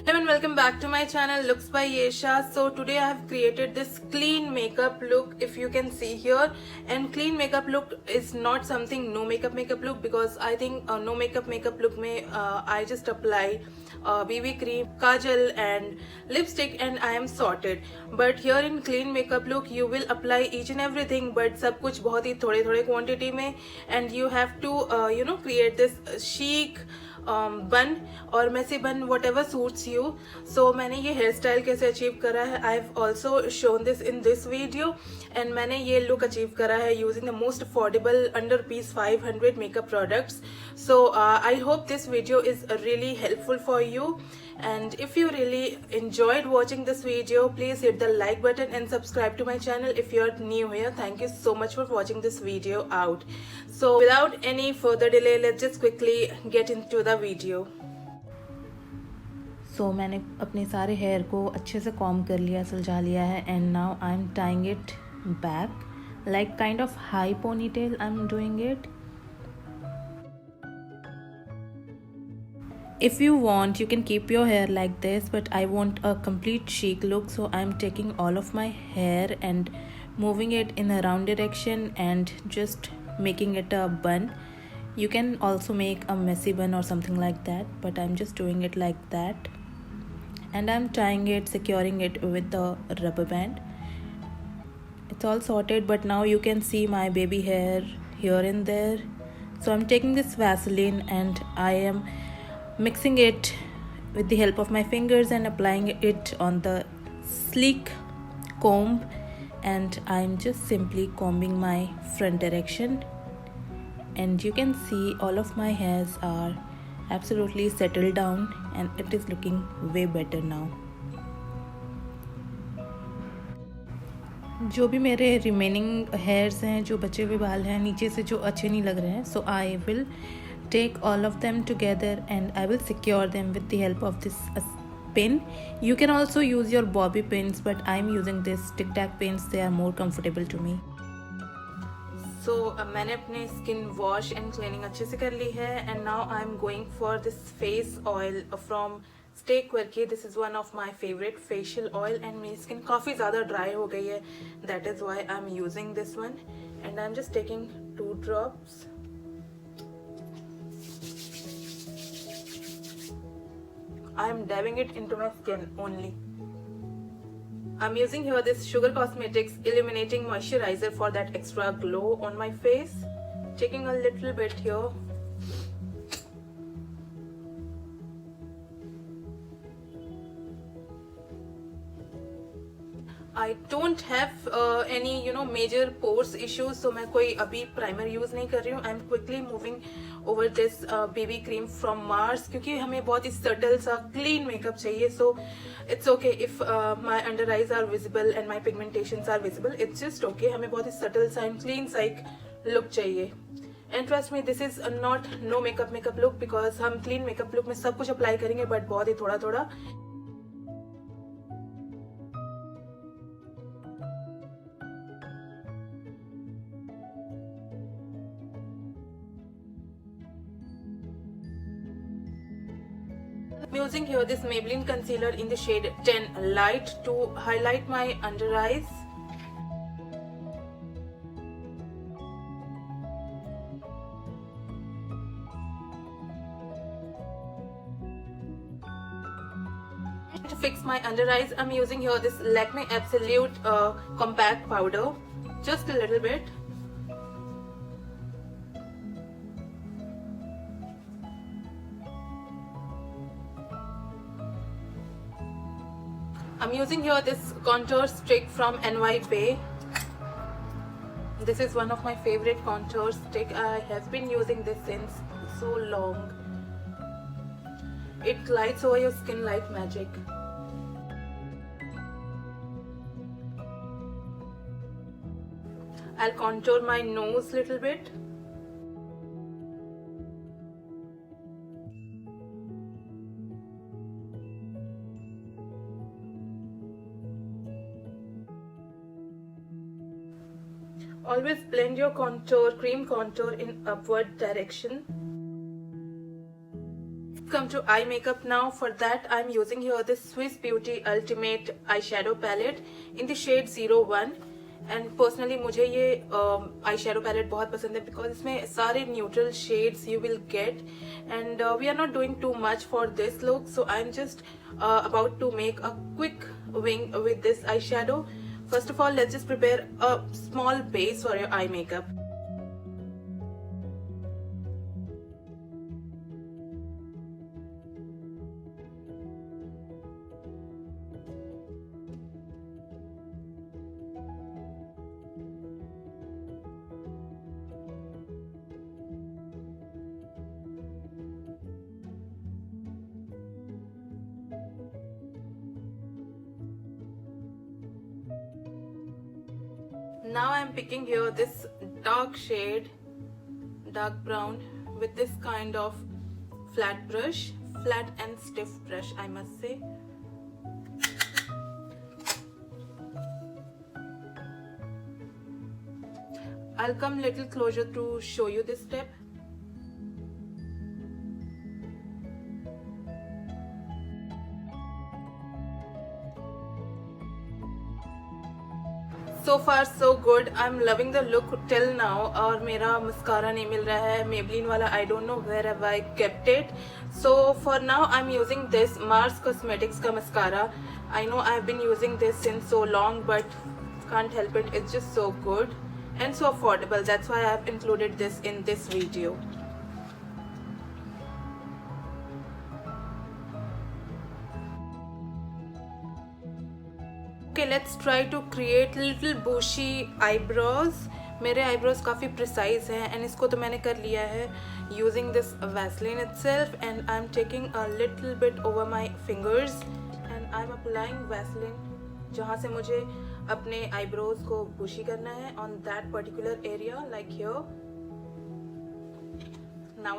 Hello and welcome back to my channel Looks by Yesha. So today I have created this clean makeup look, if you can see here. And clean makeup look is not something no makeup look, because I think no makeup look में I just apply BB cream, kajal and lipstick and I am sorted. But here in clean makeup look you will apply each and everything, but सब कुछ बहुत ही थोड़े quantity में, and you have to create this chic बन और messy bun, whatever suits you. So मैंने ये hair style कैसे अचीव करा है, I have also shown this in this video. And मैंने ये लुक अचीव करा है using the most affordable under piece 500 makeup products. So I hope this video is really helpful for you, and if you really enjoyed watching this video, please hit the like button and subscribe to my channel if you're new here. Thank you so much for watching this video out. So without any further delay, let's just quickly get into the video. So मैंने अपने सारे hair को अच्छे से comb कर लिया, सुलझा लिया है, and now I am tying it back like kind of high ponytail. I'm doing it. If you want, you can keep your hair like this, but I want a complete chic look, so I'm taking all of my hair and moving it in a round direction and just making it a bun. You can also make a messy bun or something like that, but I'm just doing it like that, and I'm tying it, securing it with the rubber band. It's all sorted, but now you can see my baby hair here and there. So I'm taking this Vaseline and I am mixing it with the help of my fingers and applying it on the sleek comb, and I'm just simply combing my front direction, and you can see all of my hairs are absolutely settled down and it is looking way better now. जो भी मेरे remaining hairs हैं, जो बचे हुए बाल हैं नीचे से जो अच्छे नहीं लग रहे हैं, so I will take all of them together and I will secure them with the help of this pin. You can also use your bobby pins, but I'm using this tic tac pins. They are more comfortable to me. So मैंने अपने skin wash and cleaning अच्छे से कर ली है, and now I am going for this face oil from stay quickie. This is one of my favourite facial oil, and मेरी skin काफ़ी ज़्यादा dry हो गई है. That is why I am using this one, and I am just taking 2 drops. I am dabbing it into my skin only. I'm using here this Sugar Cosmetics Illuminating Moisturizer for that extra glow on my face. Taking a little bit here. I don't have any major pores issues, so मैं कोई अभी primer use नहीं कर रही हूँ. I am quickly moving over this baby cream from Mars, क्योंकि हमें बहुत ही सटल सा क्लीन मेकअप चाहिए. So it's okay if my under eyes are visible and my pigmentations are visible. It's just okay. हमें बहुत ही सटल सा एंड क्लीन सा एक लुक चाहिए. And trust me, this is not no makeup look, because हम clean makeup look में सब कुछ अप्लाई करेंगे, बट बहुत ही थोड़ा. I'm using here this Maybelline concealer in the shade 10 Light to highlight my under eyes. To fix my under eyes, I'm using here this Lakme Absolute compact powder, just a little bit. I'm using here this contour stick from NY Bay. This is one of my favorite contour stick. I have been using this since so long. It glides over your skin like magic. I'll contour my nose little bit. Always blend your contour, cream contour in upward direction. Come to eye makeup now. For that I'm using here this Swiss Beauty Ultimate eyeshadow palette in the shade 01. And personally मुझे ये eye shadow palette बहुत पसंद है because इसमें सारे neutral shades you will get and we are not doing too much for this look so I am just about to make a quick wing with this eyeshadow. First of all, let's just prepare a small base for your eye makeup. Now I am picking here this dark shade, dark brown, with this kind of flat brush, flat and stiff brush I must say. I'll come little closer to show you this step. So far so good. I'm loving the look till now. और मेरा mascara नहीं मिल रहा है Maybelline वाला. I don't know where have I kept it. So for now I'm using this Mars Cosmetics का mascara. I know I've been using this since so long but can't help it. It's just so good and so affordable. That's why I've included this in this video. Okay, let's try to create little bushy eyebrows. मेरे eyebrows काफ़ी precise हैं and इसको तो मैंने कर लिया है using this Vaseline itself and I'm taking a little bit over my fingers and I'm applying Vaseline जहाँ से मुझे अपने eyebrows को bushy करना है on that particular area like here. Now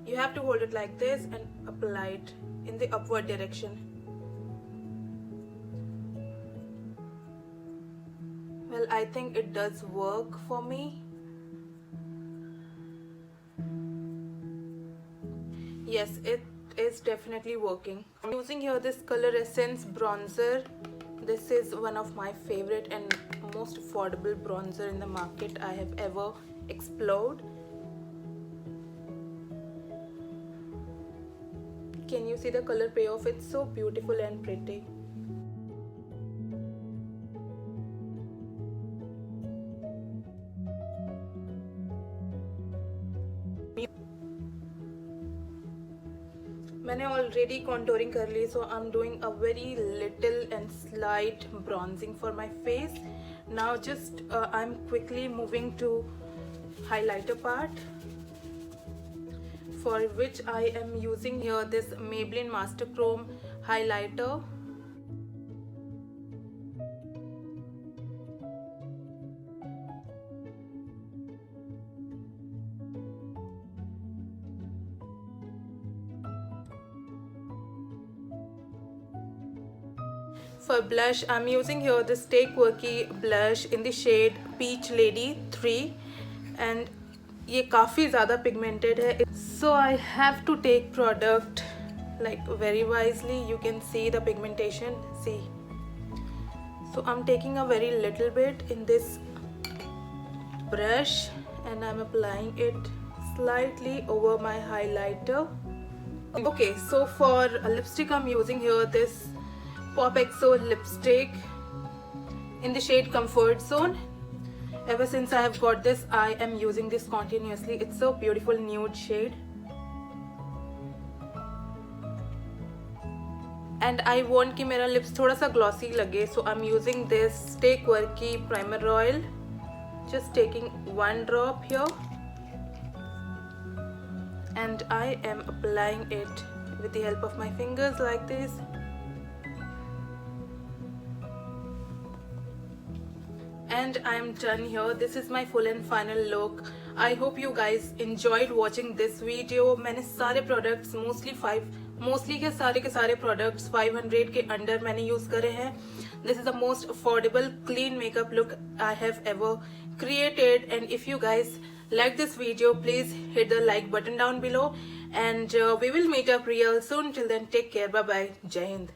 you have to hold it like this and apply it in the upward direction. Well, I think it does work for me. Yes, it is definitely working. I'm using here this Color Essence bronzer. This is one of my favorite and most affordable bronzer in the market I have ever explored. Can you see the color payoff? It's so beautiful and pretty. मैंने already contouring कर ली so I am doing a very little and slight bronzing for my face. Now just I am quickly moving to highlighter part, for which I am using here this Maybelline Master Chrome highlighter. For blush, I'm using here the Stay Quirky blush in the shade Peach Lady 3 and ये काफ़ी ज़्यादा pigmented है. So I have to take product like very wisely. You can see the pigmentation. See. So I'm taking a very little bit in this brush and I'm applying it slightly over my highlighter. Okay, so for a lipstick I'm using here this Pop XO lipstick in the shade Comfort Zone. Ever since I have got this, I am using this continuously. It's so beautiful nude shade. And I want कि मेरा lips थोड़ा सा glossy लगे, so I'm using this Stay Quirky Primer Oil. Just taking one drop here. And I am applying it with the help of my fingers like this. And I am done here. This is my full and final look. I hope you guys enjoyed watching this video. मैंने सारे products mostly के सारे products 500 के under मैंने use करे हैं. This is the most affordable clean makeup look I have ever created. And if you guys like this video, please hit the like button down below, and we will meet up real soon. Till then, take care. Bye bye. Jai Hind.